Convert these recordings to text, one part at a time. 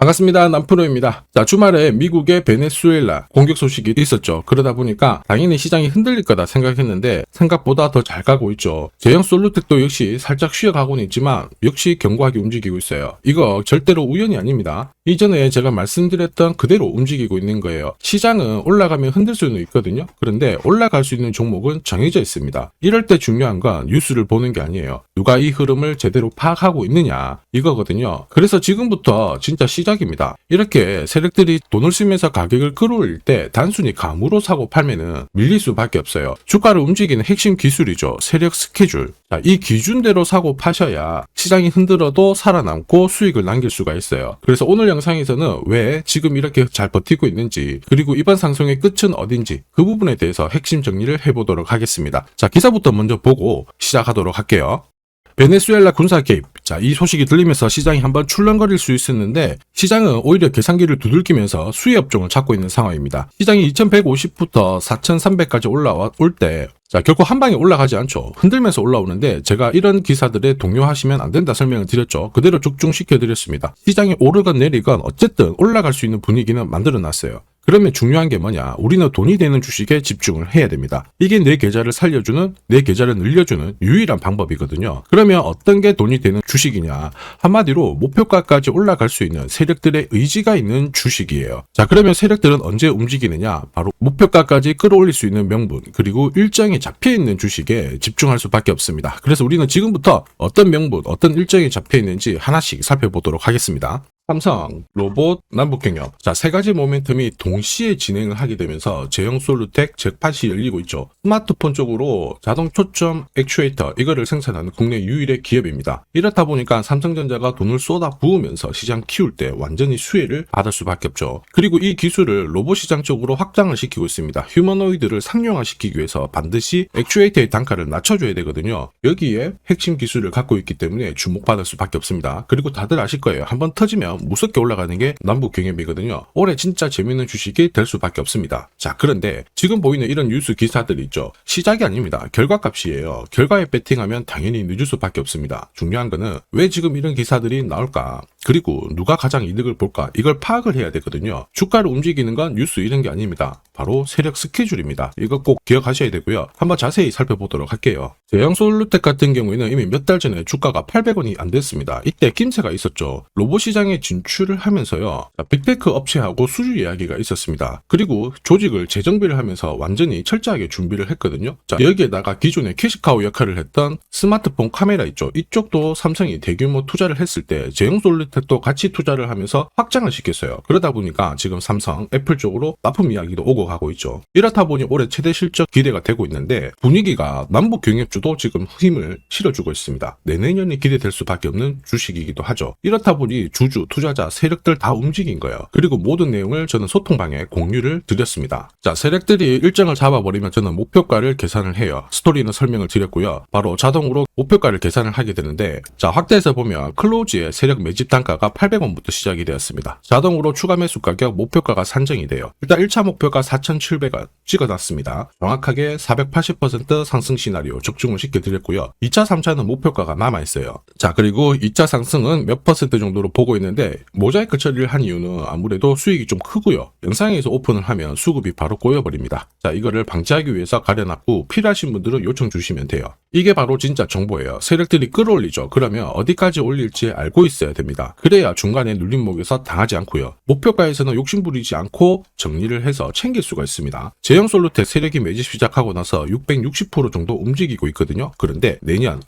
반갑습니다. 남프로입니다. 자, 주말에 미국의 베네수엘라 공격 소식이 있었죠. 그러다 보니까 당연히 시장이 흔들릴 거다 생각했는데 생각보다 더 잘 가고 있죠. 제형 솔루텍도 역시 살짝 쉬어가고는 있지만 역시 견고하게 움직이고 있어요. 이거 절대로 우연이 아닙니다. 이전에 제가 말씀드렸던 그대로 움직이고 있는 거예요. 시장은 올라가면 흔들 수는 있거든요. 그런데 올라갈 수 있는 종목은 정해져 있습니다. 이럴 때 중요한 건 뉴스를 보는 게 아니에요. 누가 이 흐름을 제대로 파악하고 있느냐 이거거든요. 그래서 지금부터 진짜 시작입니다. 이렇게 세력들이 돈을 쓰면서 가격을 끌어올릴 때 단순히 감으로 사고 팔면은 밀릴 수밖에 없어요. 주가를 움직이는 핵심 기술이죠. 세력 스케줄. 자, 이 기준대로 사고 파셔야 시장이 흔들어도 살아남고 수익을 남길 수가 있어요. 그래서 오늘 영상에서는 왜 지금 이렇게 잘 버티고 있는지, 그리고 이번 상승의 끝은 어딘지 그 부분에 대해서 핵심 정리를 해보도록 하겠습니다. 자, 기사부터 먼저 보고 시작하도록 할게요. 베네수엘라 군사 개입. 자, 이 소식이 들리면서 시장이 한번 출렁거릴 수 있었는데 시장은 오히려 계산기를 두들기면서 수혜 업종을 찾고 있는 상황입니다. 시장이 2150부터 4300까지 올라올 때 자, 결코 한 방에 올라가지 않죠. 흔들면서 올라오는데 제가 이런 기사들에 동요하시면 안 된다 설명을 드렸죠. 그대로 죽중시켜 드렸습니다. 시장이 오르건 내리건 어쨌든 올라갈 수 있는 분위기는 만들어 놨어요. 그러면 중요한 게 뭐냐? 우리는 돈이 되는 주식에 집중을 해야 됩니다. 이게 내 계좌를 살려주는, 내 계좌를 늘려주는 유일한 방법이거든요. 그러면 어떤 게 돈이 되는 주식이냐? 한마디로 목표가까지 올라갈 수 있는 세력들의 의지가 있는 주식이에요. 자, 그러면 세력들은 언제 움직이느냐? 바로 목표가까지 끌어올릴 수 있는 명분, 그리고 일정이 잡혀있는 주식에 집중할 수밖에 없습니다. 그래서 우리는 지금부터 어떤 명분, 어떤 일정이 잡혀있는지 하나씩 살펴보도록 하겠습니다. 삼성, 로봇, 남북경협. 자, 세 가지 모멘텀이 동시에 진행을 하게 되면서 제형 솔루텍 잭팟이 열리고 있죠. 스마트폰 쪽으로 자동 초점 액추에이터 이거를 생산하는 국내 유일의 기업입니다. 이렇다 보니까 삼성전자가 돈을 쏟아 부으면서 시장 키울 때 완전히 수혜를 받을 수밖에 없죠. 그리고 이 기술을 로봇 시장 쪽으로 확장을 시키고 있습니다. 휴머노이드를 상용화시키기 위해서 반드시 액추에이터의 단가를 낮춰줘야 되거든요. 여기에 핵심 기술을 갖고 있기 때문에 주목받을 수밖에 없습니다. 그리고 다들 아실 거예요. 한번 터지면 무섭게 올라가는 게 남북경협이거든요. 올해 진짜 재밌는 주식이 될 수밖에 없습니다. 자, 그런데 지금 보이는 이런 뉴스 기사들이 있죠. 시작이 아닙니다. 결과값이에요. 결과에 배팅하면 당연히 늦을 수밖에 없습니다. 중요한 거는 왜 지금 이런 기사들이 나올까? 그리고 누가 가장 이득을 볼까? 이걸 파악을 해야 되거든요. 주가를 움직이는 건 뉴스 이런 게 아닙니다. 바로 세력 스케줄입니다. 이거 꼭 기억하셔야 되고요. 한번 자세히 살펴보도록 할게요. 제형 솔루텍 같은 경우에는 이미 몇 달 전에 주가가 800원이 안 됐습니다. 이때 김새가 있었죠. 로봇 시장에 진출을 하면서요. 빅테크 업체하고 수주 이야기가 있었습니다. 그리고 조직을 재정비를 하면서 완전히 철저하게 준비를 했거든요. 자, 여기에다가 기존의 캐시카우 역할을 했던 스마트폰 카메라 있죠. 이쪽도 삼성이 대규모 투자를 했을 때 제형 솔루텍도 같이 투자를 하면서 확장을 시켰어요. 그러다 보니까 지금 삼성, 애플 쪽으로 납품 이야기도 오고 가고 있죠. 이렇다 보니 올해 최대 실적 기대가 되고 있는데 분위기가 남북 경협주도 지금 힘을 실어주고 있습니다. 내년이 기대될 수밖에 없는 주식이기도 하죠. 이렇다 보니 주주, 투자자, 세력들 다 움직인 거예요. 그리고 모든 내용을 저는 소통방에 공유를 드렸습니다. 자, 세력들이 일정을 잡아버리면 저는 목표가를 계산을 해요. 스토리는 설명을 드렸고요. 바로 자동으로 목표가를 계산을 하게 되는데 자, 확대해서 보면 클로즈의 세력 매집 단가가 800원부터 시작이 되었습니다. 자동으로 추가 매수 가격 목표가가 산정이 돼요. 일단 1차 목표가 4,700원 찍어놨습니다. 정확하게 480% 상승 시나리오 적중을 시켜드렸고요. 2차, 3차는 목표가가 남아있어요. 자, 그리고 2차 상승은 몇 퍼센트 정도로 보고 있는데 모자이크 처리를 한 이유는 아무래도 수익이 좀 크고요. 영상에서 오픈을 하면 수급이 바로 꼬여버립니다. 자, 이거를 방지하기 위해서 가려놨고 필요하신 분들은 요청 주시면 돼요. 이게 바로 진짜 정보예요. 세력들이 끌어올리죠. 그러면 어디까지 올릴지 알고 있어야 됩니다. 그래야 중간에 눌림목에서 당하지 않고요. 목표가에서는 욕심부리지 않고 정리를 해서 챙길 수가 있습니다. 제형 솔루텍 세력이 매집 시작하고 나서 660% 정도 움직이고 있거든요. 그런데 내년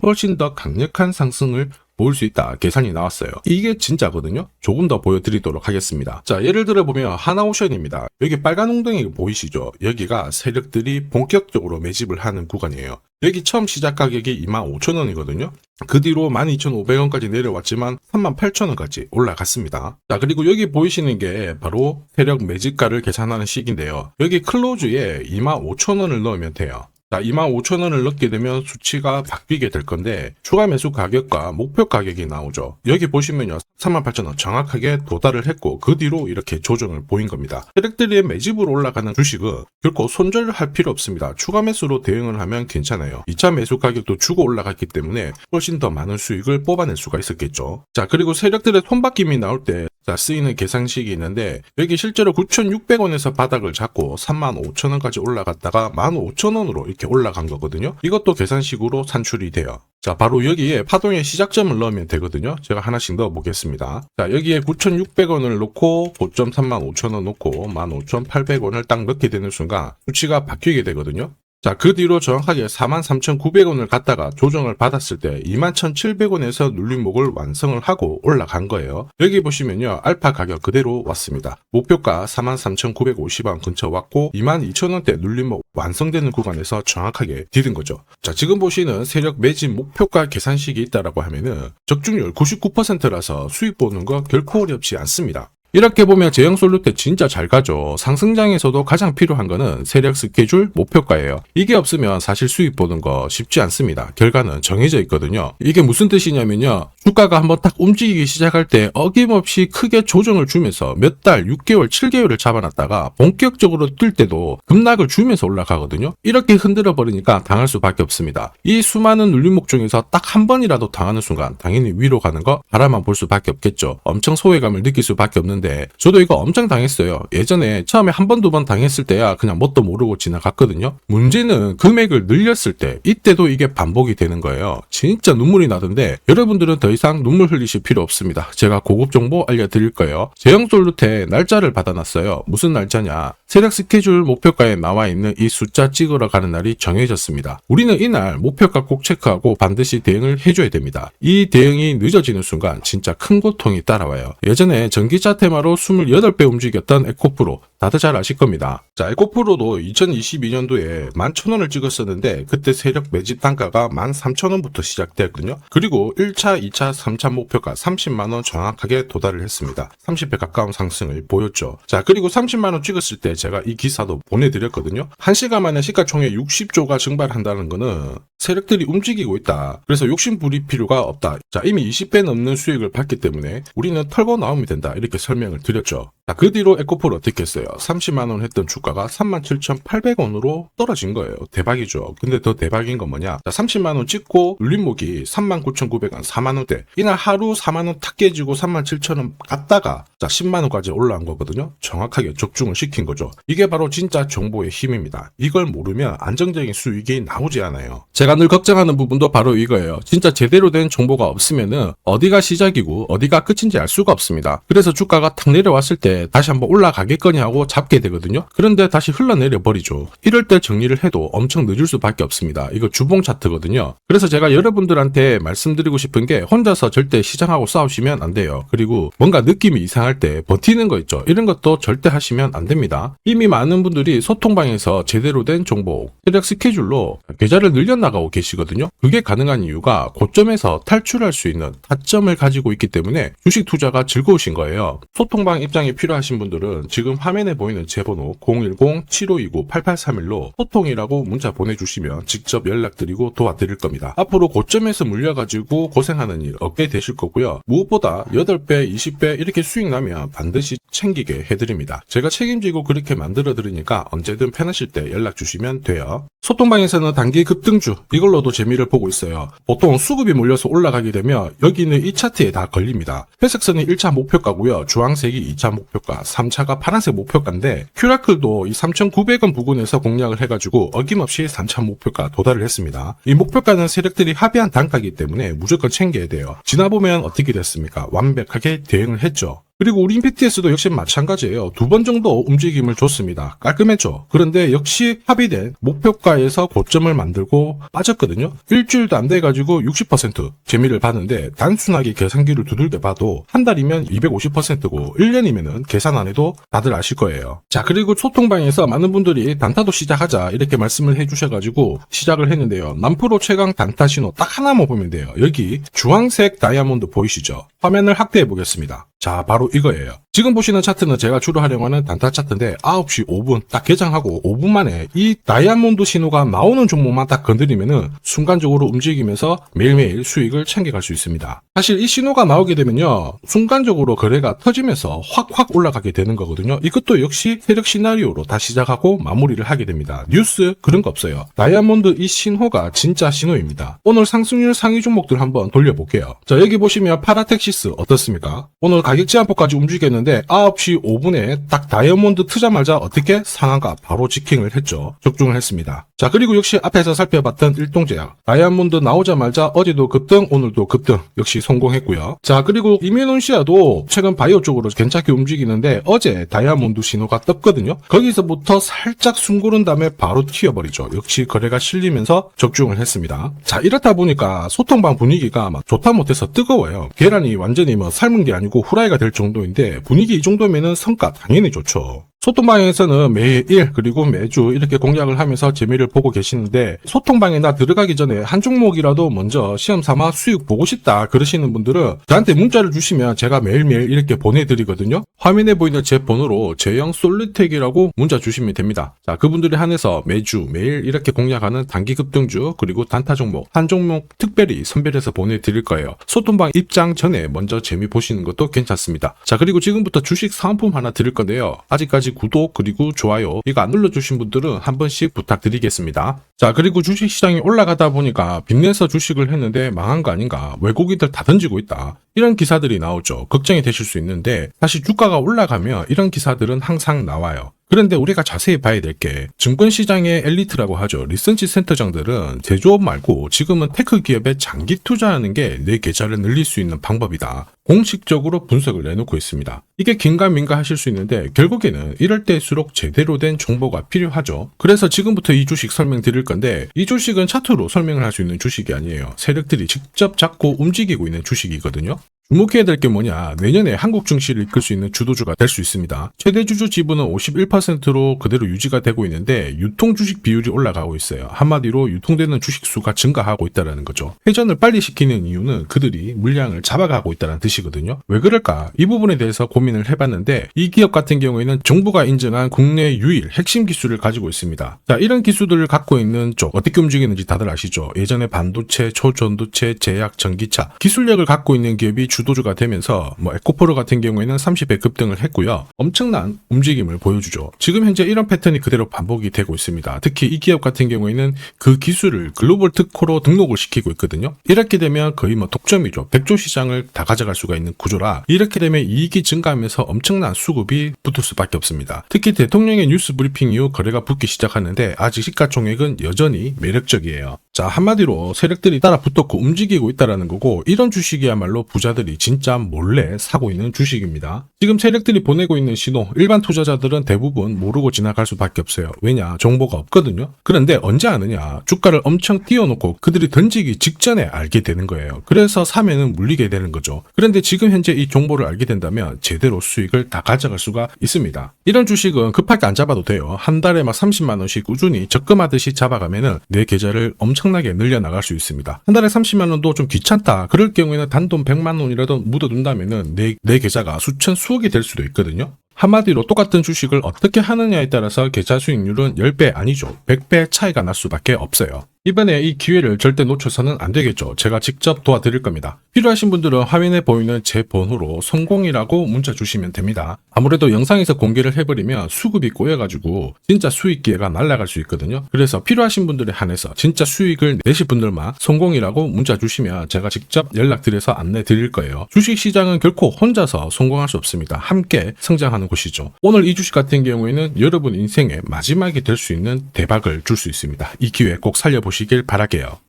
훨씬 더 강력한 상승을 볼 수 있다 계산이 나왔어요. 이게 진짜거든요. 조금 더 보여드리도록 하겠습니다. 자, 예를 들어 보면 하나오션입니다. 여기 빨간 웅덩이 보이시죠? 여기가 세력들이 본격적으로 매집을 하는 구간이에요. 여기 처음 시작 가격이 25,000원이거든요. 그 뒤로 12,500원까지 내려왔지만 38,000원까지 올라갔습니다. 자, 그리고 여기 보이시는 게 바로 세력 매집가를 계산하는 식인데요. 여기 클로즈에 25,000원을 넣으면 돼요. 자, 25,000원을 넣게 되면 수치가 바뀌게 될 건데 추가 매수 가격과 목표 가격이 나오죠. 여기 보시면요. 38,000원 정확하게 도달을 했고 그 뒤로 이렇게 조정을 보인 겁니다. 세력들이 매집으로 올라가는 주식은 결코 손절할 필요 없습니다. 추가 매수로 대응을 하면 괜찮아요. 2차 매수 가격도 주고 올라갔기 때문에 훨씬 더 많은 수익을 뽑아낼 수가 있었겠죠. 자, 그리고 세력들의 손바뀜이 나올 때 자, 쓰이는 계산식이 있는데 여기 실제로 9,600원에서 바닥을 잡고 35,000원까지 올라갔다가 15,000원으로 이렇게 올라간 거거든요. 이것도 계산식으로 산출이 돼요. 자, 바로 여기에 파동의 시작점을 넣으면 되거든요. 제가 하나씩 넣어 보겠습니다. 자, 여기에 9,600원을 놓고 고점 35,000원 놓고 15,800원을 딱 넣게 되는 순간 수치가 바뀌게 되거든요. 자, 그 뒤로 정확하게 43,900원을 갖다가 조정을 받았을 때 21,700원에서 눌림목을 완성을 하고 올라간 거예요. 여기 보시면요, 알파 가격 그대로 왔습니다. 목표가 43,950원 근처 왔고 22,000원대 눌림목 완성되는 구간에서 정확하게 디딘 거죠. 자, 지금 보시는 세력 매집 목표가 계산식이 있다라고 하면은 적중률 99%라서 수익 보는 거 결코 어렵지 않습니다. 이렇게 보면 제형솔루트 진짜 잘 가죠. 상승장에서도 가장 필요한 거는 세력 스케줄, 목표가예요. 이게 없으면 사실 수익 보는 거 쉽지 않습니다. 결과는 정해져 있거든요. 이게 무슨 뜻이냐면요, 주가가 한번 딱 움직이기 시작할 때 어김없이 크게 조정을 주면서 몇 달, 6개월, 7개월을 잡아놨다가 본격적으로 뛸 때도 급락을 주면서 올라가거든요. 이렇게 흔들어 버리니까 당할 수밖에 없습니다. 이 수많은 눌림목 중에서 딱 한 번이라도 당하는 순간 당연히 위로 가는 거 바라만 볼 수밖에 없겠죠. 엄청 소외감을 느낄 수밖에 없는 데 저도 이거 엄청 당했어요. 예전에 처음에 한 번, 두 번 당했을 때야 그냥 뭣도 모르고 지나갔거든요. 문제는 금액을 늘렸을 때 이때도 이게 반복이 되는 거예요. 진짜 눈물이 나던데 여러분들은 더 이상 눈물 흘리실 필요 없습니다. 제가 고급 정보 알려드릴 거예요. 제형솔루트에 날짜를 받아놨어요. 무슨 날짜냐? 세력 스케줄 목표가에 나와 있는 이 숫자 찍으러 가는 날이 정해졌습니다. 우리는 이날 목표가 꼭 체크하고 반드시 대응을 해줘야 됩니다. 이 대응이 늦어지는 순간 진짜 큰 고통이 따라와요. 예전에 전기차 테마로 28배 움직였던 에코프로 다들 잘 아실 겁니다. 자, 에코프로도 2022년도에 11,000원을 찍었었는데 그때 세력 매집 단가가 13,000원부터 시작되었거든요. 그리고 1차, 2차, 3차 목표가 30만원 정확하게 도달을 했습니다. 30배 가까운 상승을 보였죠. 자, 그리고 30만원 찍었을 때 제가 이 기사도 보내드렸거든요. 1시간 만에 시가총액 60조가 증발한다는 거는 세력들이 움직이고 있다. 그래서 욕심 부릴 필요가 없다. 자, 이미 20배 넘는 수익을 받기 때문에 우리는 털고 나오면 된다. 이렇게 설명을 드렸죠. 자, 그 뒤로 에코프로 어떻게 했어요? 30만원 했던 주가가 37,800원으로 떨어진 거예요. 대박이죠. 근데 더 대박인 건 뭐냐? 자, 30만원 찍고 눌림목이 39,900원, 4만원대. 이날 하루 4만원 탁 깨지고 37,000원 갔다가 자, 10만원까지 올라온 거거든요. 정확하게 적중을 시킨 거죠. 이게 바로 진짜 정보의 힘입니다. 이걸 모르면 안정적인 수익이 나오지 않아요. 제가 늘 걱정하는 부분도 바로 이거예요. 진짜 제대로 된 정보가 없으면은 어디가 시작이고 어디가 끝인지 알 수가 없습니다. 그래서 주가가 탁 내려왔을 때 다시 한번 올라가겠거니 하고 잡게 되거든요. 그런데 다시 흘러내려 버리죠. 이럴 때 정리를 해도 엄청 늦을 수밖에 없습니다. 이거 주봉 차트거든요. 그래서 제가 여러분들한테 말씀드리고 싶은 게 혼자서 절대 시장하고 싸우시면 안 돼요. 그리고 뭔가 느낌이 이상할 때 버티는 거 있죠. 이런 것도 절대 하시면 안 됩니다. 이미 많은 분들이 소통방에서 제대로 된 정보, 세력 스케줄로 계좌를 늘려나가고 계시거든요. 그게 가능한 이유가 고점에서 탈출할 수 있는 타점을 가지고 있기 때문에 주식 투자가 즐거우신 거예요. 소통방 입장이 필요하신 분들은 지금 화면에 보이는 제 번호 010-7529-8831로 소통이라고 문자 보내주시면 직접 연락드리고 도와드릴 겁니다. 앞으로 고점에서 물려가지고 고생하는 일 없게 되실 거고요. 무엇보다 8배, 20배 이렇게 수익 나면 반드시 챙기게 해드립니다. 제가 책임지고 그렇게 만들어 드리니까 언제든 편하실 때 연락 주시면 돼요. 소통방에서는 단기 급등주 이걸로도 재미를 보고 있어요. 보통 수급이 몰려서 올라가게 되면 여기 있는 이 차트에 다 걸립니다. 회색선이 1차 목표가고요. 주황색이 2차 목표가, 3차가 파란색 목표가인데 큐라클도 이 3,900원 부근에서 공략을 해가지고 어김없이 3차 목표가 도달을 했습니다. 이 목표가는 세력들이 합의한 단가이기 때문에 무조건 챙겨야 돼요. 지나보면 어떻게 됐습니까? 완벽하게 대응을 했죠. 그리고 우리 임팩트에서도 역시 마찬가지예요. 2번 정도 움직임을 줬습니다. 깔끔했죠. 그런데 역시 합의된 목표가에서 고점을 만들고 빠졌거든요. 일주일도 안 돼가지고 60% 재미를 봤는데 단순하게 계산기를 두들겨 봐도 한 달이면 250%고 1년이면은 계산 안 해도 다들 아실 거예요. 자, 그리고 소통방에서 많은 분들이 단타도 시작하자 이렇게 말씀을 해주셔가지고 시작을 했는데요. 남프로 최강 단타 신호 딱 하나만 보면 돼요. 여기 주황색 다이아몬드 보이시죠? 화면을 확대해 보겠습니다. 자, 바로 이거예요. 지금 보시는 차트는 제가 주로 활용하는 단타 차트인데 9시 5분 딱 개장하고 5분 만에 이 다이아몬드 신호가 나오는 종목만 딱 건드리면은 순간적으로 움직이면서 매일매일 수익을 챙겨갈 수 있습니다. 사실 이 신호가 나오게 되면요, 순간적으로 거래가 터지면서 확 올라가게 되는 거거든요. 이것도 역시 세력 시나리오로 다 시작하고 마무리를 하게 됩니다. 뉴스 그런 거 없어요. 다이아몬드 이 신호가 진짜 신호입니다. 오늘 상승률 상위 종목들 한번 돌려볼게요. 자, 여기 보시면 파라텍시스 어떻습니까? 오늘 가격 제한폭까지 움직였는데 9시 5분에 딱 다이아몬드 트자마자 어떻게 상한가 바로 직행을 했죠. 적중을 했습니다. 자, 그리고 역시 앞에서 살펴봤던 일동제약 다이아몬드 나오자마자 어제도 급등 오늘도 급등 역시 성공했고요. 자, 그리고 이뮤논시아도 최근 바이오 쪽으로 괜찮게 움직이는데 어제 다이아몬드 신호가 떴거든요. 거기서부터 살짝 숨 고른 다음에 바로 튀어버리죠. 역시 거래가 실리면서 적중을 했습니다. 자, 이렇다 보니까 소통방 분위기가 막 좋다 못해서 뜨거워요. 계란이 완전히 뭐 삶은 게 아니고 후라이가 될 정도인데 분위기 이 정도면은 성과 당연히 좋죠. 소통방에서는 매일 그리고 매주 이렇게 공략을 하면서 재미를 보고 계시는데 소통방에 나 들어가기 전에 한 종목이라도 먼저 시험 삼아 수익 보고 싶다 그러시는 분들은 저한테 문자를 주시면 제가 매일매일 이렇게 보내드리거든요. 화면에 보이는 제 번호로 제형 솔루텍이라고 문자 주시면 됩니다. 자, 그분들에 한해서 매주 매일 이렇게 공략하는 단기 급등주 그리고 단타 종목 한 종목 특별히 선별해서 보내드릴 거예요. 소통방 입장 전에 먼저 재미 보시는 것도 괜찮습니다. 자, 그리고 지금부터 주식 사은품 하나 드릴 건데요. 아직까지 구독 그리고 좋아요 이거 안 눌러주신 분들은 한 번씩 부탁드리겠습니다. 자, 그리고 주식시장이 올라가다 보니까 빚내서 주식을 했는데 망한 거 아닌가, 외국인들 다 던지고 있다, 이런 기사들이 나오죠. 걱정이 되실 수 있는데 사실 주가가 올라가면 이런 기사들은 항상 나와요. 그런데 우리가 자세히 봐야 될 게 증권시장의 엘리트라고 하죠. 리서치 센터장들은 제조업 말고 지금은 테크 기업에 장기 투자하는 게 내 계좌를 늘릴 수 있는 방법이다. 공식적으로 분석을 내놓고 있습니다. 이게 긴가민가 하실 수 있는데 결국에는 이럴 때일수록 제대로 된 정보가 필요하죠. 그래서 지금부터 이 주식 설명드릴 건데 이 주식은 차트로 설명을 할 수 있는 주식이 아니에요. 세력들이 직접 잡고 움직이고 있는 주식이거든요. 주목해야 될 게 뭐냐, 내년에 한국 증시를 이끌 수 있는 주도주가 될 수 있습니다. 최대 주주 지분은 51%로 그대로 유지가 되고 있는데 유통 주식 비율이 올라가고 있어요. 한마디로 유통되는 주식 수가 증가하고 있다는 거죠. 회전을 빨리 시키는 이유는 그들이 물량을 잡아가고 있다는 뜻이거든요. 왜 그럴까? 이 부분에 대해서 고민을 해봤는데 이 기업 같은 경우에는 정부가 인정한 국내 유일 핵심 기술을 가지고 있습니다. 자, 이런 기술들을 갖고 있는 쪽 어떻게 움직이는지 다들 아시죠? 예전에 반도체, 초전도체, 제약, 전기차 기술력을 갖고 있는 기업이 주도주가 되면서 에코프로 같은 경우에는 30배 급등을 했고요. 엄청난 움직임을 보여주죠. 지금 현재 이런 패턴이 그대로 반복이 되고 있습니다. 특히 이 기업 같은 경우에는 그 기술을 글로벌 특허로 등록을 시키고 있거든요. 이렇게 되면 거의 독점이죠. 100조 시장을 다 가져갈 수가 있는 구조라 이렇게 되면 이익이 증가하면서 엄청난 수급이 붙을 수밖에 없습니다. 특히 대통령의 뉴스 브리핑 이후 거래가 붙기 시작하는데 아직 시가총액은 여전히 매력적이에요. 자, 한마디로 세력들이 따라 붙었고 움직이고 있다는 거고 이런 주식이야말로 부자들이 진짜 몰래 사고 있는 주식입니다. 지금 세력들이 보내고 있는 신호 일반 투자자들은 대부분 모르고 지나갈 수밖에 없어요. 왜냐? 정보가 없거든요. 그런데 언제 아느냐? 주가를 엄청 띄워놓고 그들이 던지기 직전에 알게 되는 거예요. 그래서 사면은 물리게 되는 거죠. 그런데 지금 현재 이 정보를 알게 된다면 제대로 수익을 다 가져갈 수가 있습니다. 이런 주식은 급하게 안 잡아도 돼요. 한 달에 30만 원씩 꾸준히 적금하듯이 잡아가면은 내 계좌를 엄청나게 늘려나갈 수 있습니다. 한 달에 30만 원도 좀 귀찮다. 그럴 경우에는 단돈 100만 원이라도 묻어둔다면은 내 계좌가 수천 수억이 될 수도 있거든요. 한마디로 똑같은 주식을 어떻게 하느냐에 따라서 계좌 수익률은 10배 아니죠. 100배 차이가 날 수밖에 없어요. 이번에 이 기회를 절대 놓쳐서는 안 되겠죠. 제가 직접 도와드릴 겁니다. 필요하신 분들은 화면에 보이는 제 번호로 성공이라고 문자 주시면 됩니다. 아무래도 영상에서 공개를 해버리면 수급이 꼬여가지고 진짜 수익 기회가 날아갈 수 있거든요. 그래서 필요하신 분들에 한해서 진짜 수익을 내실 분들만 성공이라고 문자 주시면 제가 직접 연락드려서 안내 드릴 거예요. 주식시장은 결코 혼자서 성공할 수 없습니다. 함께 성장하는 곳이죠. 오늘 이 주식 같은 경우에는 여러분 인생의 마지막이 될 수 있는 대박을 줄 수 있습니다. 이 기회 꼭 살려보시길 바랄게요.